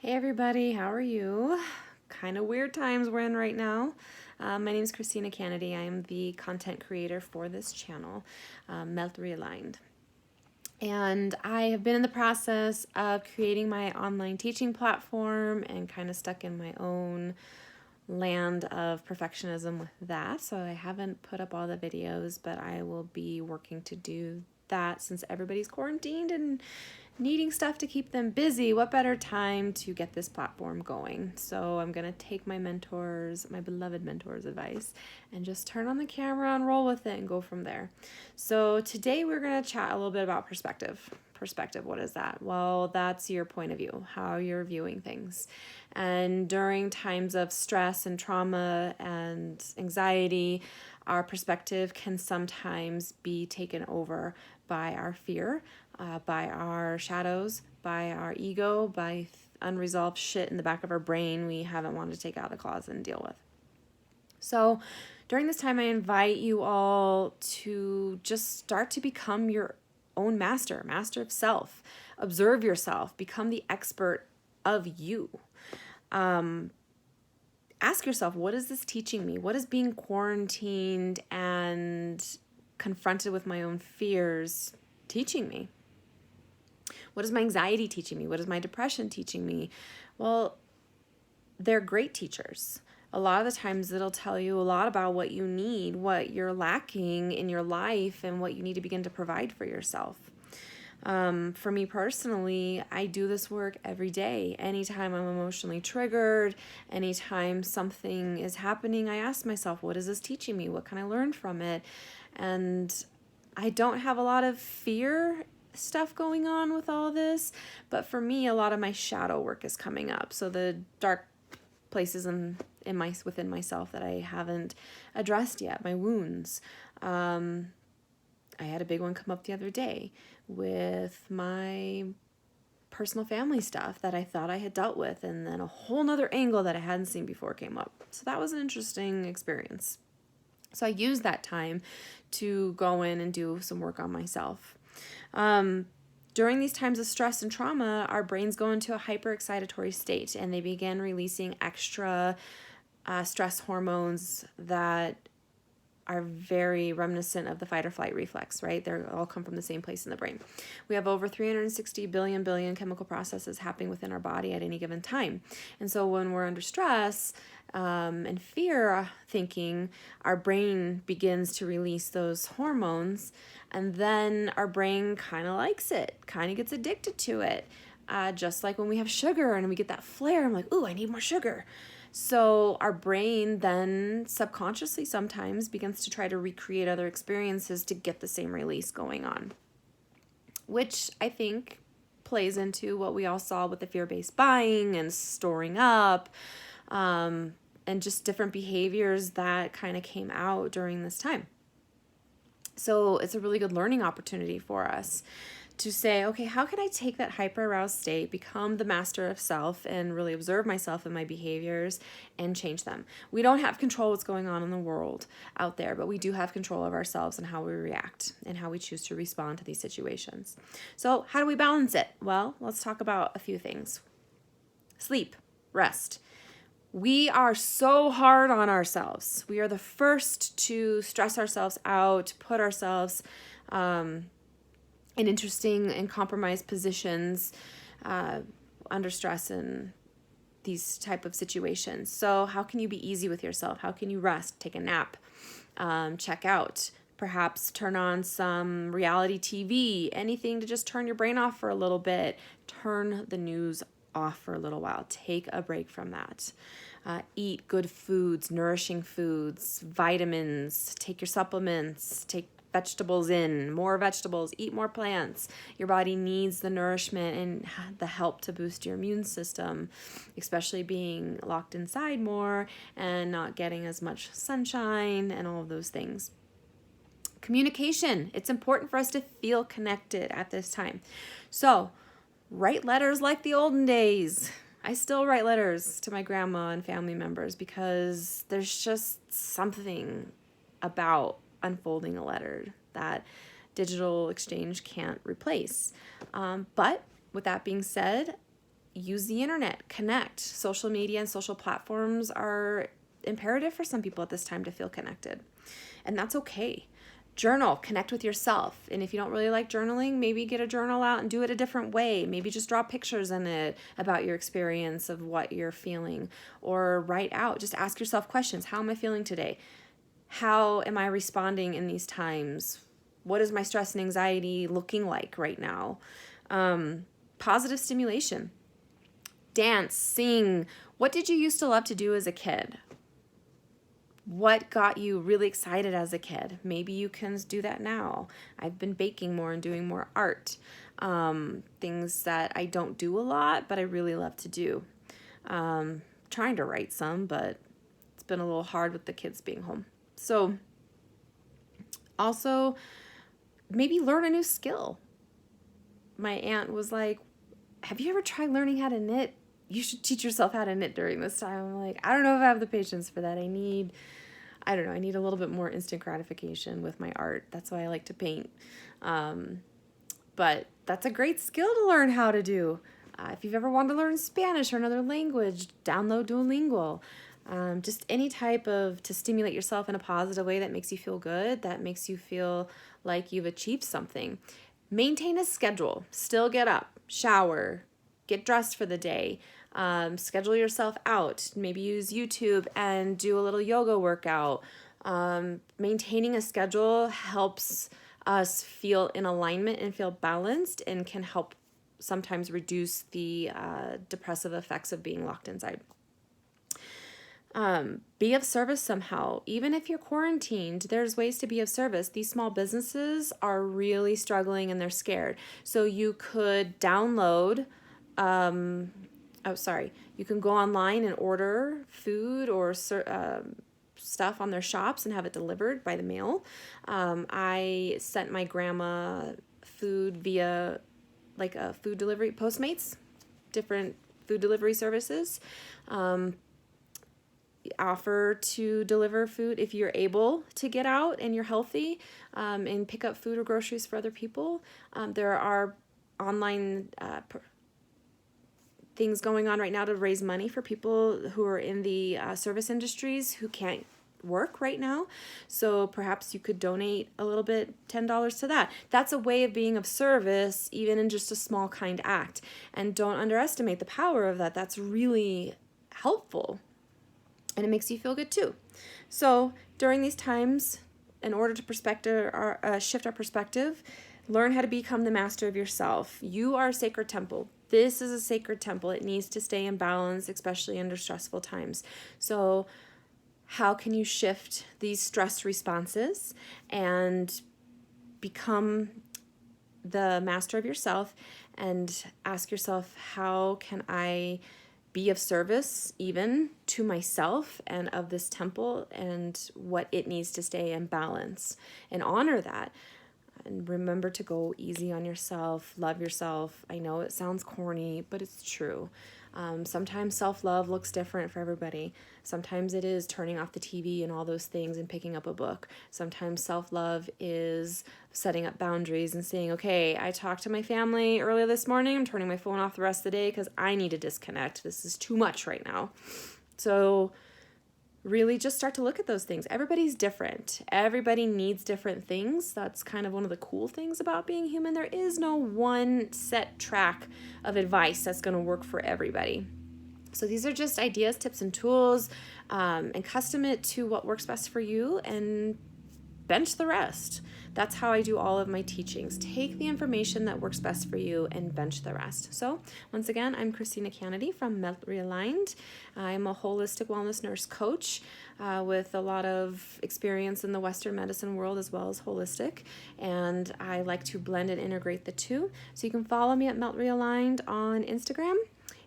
Hey everybody, how are you? Kind of weird times we're in right now. My name is Christina Kennedy. I am the content creator for this channel, Mellt Realigned. And I have been in the process of creating my online teaching platform and kind of stuck in my own land of perfectionism with that. So I haven't put up all the videos, but I will be working to do that since everybody's quarantined and needing stuff to keep them busy. What better time to get this platform going? So I'm going to take my mentors, my beloved mentors' advice and just turn on the camera and roll with it and go from there. So today we're going to chat a little bit about perspective. Perspective, what is that? Well, that's your point of view, how you're viewing things. And during times of stress and trauma and anxiety, our perspective can sometimes be taken over by our fear, by our shadows, by our ego, by unresolved shit in the back of our brain we haven't wanted to take out of the closet and deal with. So during this time, I invite you all to just start to become your own master of self. Observe yourself, become the expert of you. Ask yourself, what is this teaching me? What is being quarantined and confronted with my own fears teaching me? What is my anxiety teaching me? What is my depression teaching me? Well, they're great teachers. A lot of the times it'll tell you a lot about what you need, what you're lacking in your life, and what you need to begin to provide for yourself. For me personally, I do this work every day. Anytime I'm emotionally triggered, anytime something is happening, I ask myself, what is this teaching me? What can I learn from it? And I don't have a lot of fear stuff going on with all this, but for me, a lot of my shadow work is coming up. So the dark places within myself that I haven't addressed yet, my wounds. I had a big one come up the other day with my personal family stuff that I thought I had dealt with, and then a whole nother angle that I hadn't seen before came up. So that was an interesting experience. So I used that time to go in and do some work on myself. During these times of stress and trauma, our brains go into a hyperexcitatory state and they begin releasing extra stress hormones that are very reminiscent of the fight or flight reflex, right? They all come from the same place in the brain. We have over 360 billion chemical processes happening within our body at any given time. And so when we're under stress and fear thinking, our brain begins to release those hormones, and then our brain kind of likes it, kind of gets addicted to it. Just like when we have sugar and we get that flare, I'm like, ooh, I need more sugar. So our brain then subconsciously sometimes begins to try to recreate other experiences to get the same release going on, which I think plays into what we all saw with the fear-based buying and storing up, and just different behaviors that kind of came out during this time. So it's a really good learning opportunity for us to say, okay, how can I take that hyper-aroused state, become the master of self, and really observe myself and my behaviors and change them? We don't have control what's going on in the world out there, but we do have control of ourselves and how we react and how we choose to respond to these situations. So how do we balance it? Well, let's talk about a few things. Sleep, rest. We are so hard on ourselves. We are the first to stress ourselves out, put ourselves in interesting and compromised positions under stress in these type of situations. So how can you be easy with yourself? How can you rest, take a nap, check out, perhaps turn on some reality TV, anything to just turn your brain off for a little bit, turn the news off for a little while, take a break from that. Eat good foods, nourishing foods, vitamins, take your supplements, take vegetables in, more vegetables, eat more plants. Your body needs the nourishment and the help to boost your immune system, especially being locked inside more and not getting as much sunshine and all of those things. Communication. It's important for us to feel connected at this time. So write letters like the olden days. I still write letters to my grandma and family members because there's just something about unfolding a letter that digital exchange can't replace. But with that being said, use the internet, connect. Social media and social platforms are imperative for some people at this time to feel connected. And that's okay. Journal, connect with yourself. And if you don't really like journaling, maybe get a journal out and do it a different way. Maybe just draw pictures in it about your experience of what you're feeling, or write out. Just ask yourself questions. How am I feeling today? How am I responding in these times? What is my stress and anxiety looking like right now? Positive stimulation. Dance, sing. What did you used to love to do as a kid? What got you really excited as a kid? Maybe you can do that now. I've been baking more and doing more art. Things that I don't do a lot, but I really love to do. Trying to write some, but it's been a little hard with the kids being home. So also maybe learn a new skill. My aunt was like, have you ever tried learning how to knit? You should teach yourself how to knit during this time. I'm like, I don't know if I have the patience for that. I need a little bit more instant gratification with my art. That's why I like to paint. But that's a great skill to learn how to do. If you've ever wanted to learn Spanish or another language, download Duolingo. Just any type to stimulate yourself in a positive way that makes you feel good, that makes you feel like you've achieved something. Maintain a schedule. Still get up, shower, get dressed for the day. Schedule yourself out. Maybe use YouTube and do a little yoga workout. Maintaining a schedule helps us feel in alignment and feel balanced, and can help sometimes reduce the depressive effects of being locked inside. Be of service somehow. Even if you're quarantined, there's ways to be of service. These small businesses are really struggling and they're scared. So you could download, you can go online and order food or stuff on their shops and have it delivered by the mail. I sent my grandma food via like a food delivery, Postmates, different food delivery services. Offer to deliver food if you're able to get out and you're healthy, and pick up food or groceries for other people. There are online things going on right now to raise money for people who are in the service industries who can't work right now. So perhaps you could donate a little bit, $10 to that. That's a way of being of service, even in just a small kind act. And don't underestimate the power of that. That's really helpful. And it makes you feel good too. So during these times, in order to shift our perspective, learn how to become the master of yourself. You are a sacred temple. This is a sacred temple. It needs to stay in balance, especially under stressful times. So how can you shift these stress responses and become the master of yourself, and ask yourself, how can I be of service even to myself and of this temple, and what it needs to stay in balance, and honor that. And remember to go easy on yourself, love yourself. I know it sounds corny, but it's true. Sometimes self-love looks different for everybody. Sometimes it is turning off the TV and all those things and picking up a book. Sometimes self-love is setting up boundaries and saying, okay, I talked to my family earlier this morning. I'm turning my phone off the rest of the day because I need to disconnect. This is too much right now. So really just start to look at those things. Everybody's different. Everybody needs different things. That's kind of one of the cool things about being human. There is no one set track of advice that's going to work for everybody. So these are just ideas, tips, and tools, and custom it to what works best for you, and bench the rest. That's how I do all of my teachings. Take the information that works best for you and bench the rest. So once again, I'm Christina Kennedy from Mellt Realigned. I'm a holistic wellness nurse coach with a lot of experience in the Western medicine world as well as holistic. And I like to blend and integrate the two. So you can follow me at Mellt Realigned on Instagram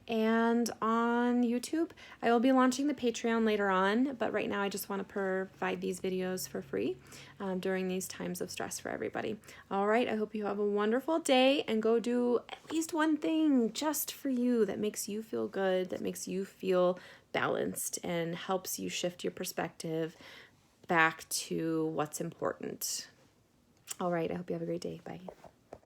and on YouTube. I will be launching the Patreon later on, but right now I just want to provide these videos for free during these times of stress for everybody. All right, I hope you have a wonderful day, and go do at least one thing just for you that makes you feel good, that makes you feel balanced, and helps you shift your perspective back to what's important. All right, I hope you have a great day. Bye.